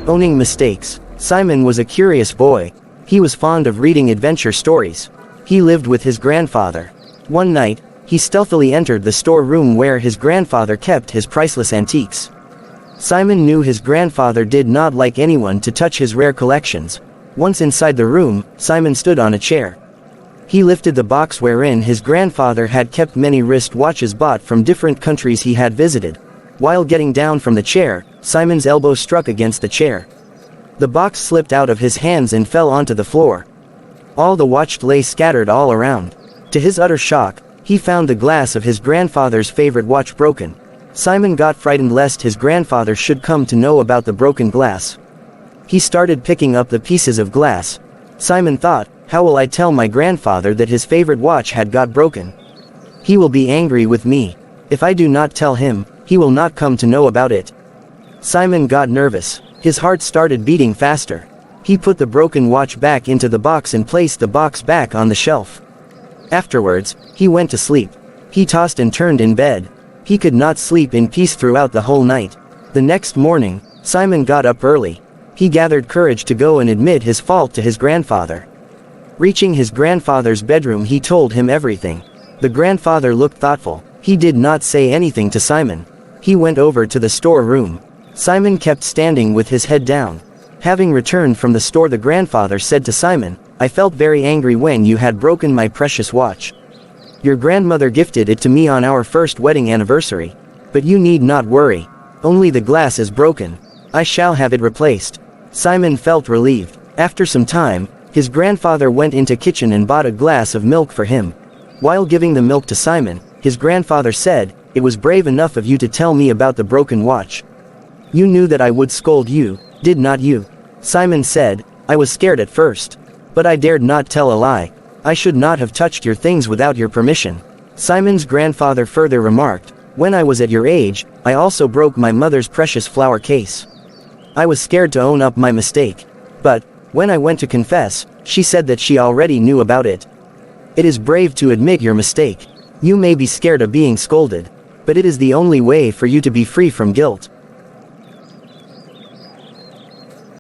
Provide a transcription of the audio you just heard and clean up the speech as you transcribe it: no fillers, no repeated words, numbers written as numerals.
Owning mistakes. Simon was a curious boy. He was fond of reading adventure stories. He lived with his grandfather. One night, he stealthily entered the storeroom where his grandfather kept his priceless antiques. Simon knew his grandfather did not like anyone to touch his rare collections. Once inside the room, Simon stood on a chair. He lifted the box wherein his grandfather had kept many wrist watches bought from different countries he had visited. While getting down from the chair, Simon's elbow struck against the chair. The box slipped out of his hands and fell onto the floor. All the watch lay scattered all around. To his utter shock, he found the glass of his grandfather's favorite watch broken. Simon got frightened lest his grandfather should come to know about the broken glass. He started picking up the pieces of glass. Simon thought, how will I tell my grandfather that his favorite watch had got broken? He will be angry with me. If I do not tell him, he will not come to know about it. Simon got nervous. His heart started beating faster. He put the broken watch back into the box and placed the box back on the shelf. Afterwards, he went to sleep. He tossed and turned in bed. He could not sleep in peace throughout the whole night. The next morning, Simon got up early. He gathered courage to go and admit his fault to his grandfather. Reaching his grandfather's bedroom, he told him everything. The grandfather looked thoughtful. He did not say anything to Simon. He went over to the storeroom. Simon kept standing with his head down. Having returned from the store, the grandfather said to Simon, I felt very angry when you had broken my precious watch. Your grandmother gifted it to me on our first wedding anniversary. But you need not worry. Only the glass is broken. I shall have it replaced. Simon felt relieved. After some time, his grandfather went into the kitchen and bought a glass of milk for him. While giving the milk to Simon, his grandfather said, It was brave enough of you to tell me about the broken watch. You knew that I would scold you, did not you? Simon said, I was scared at first. But I dared not tell a lie. I should not have touched your things without your permission. Simon's grandfather further remarked, When I was at your age, I also broke my mother's precious flower case. I was scared to own up my mistake. But, when I went to confess, she said that she already knew about it. It is brave to admit your mistake. You may be scared of being scolded. But it is the only way for you to be free from guilt.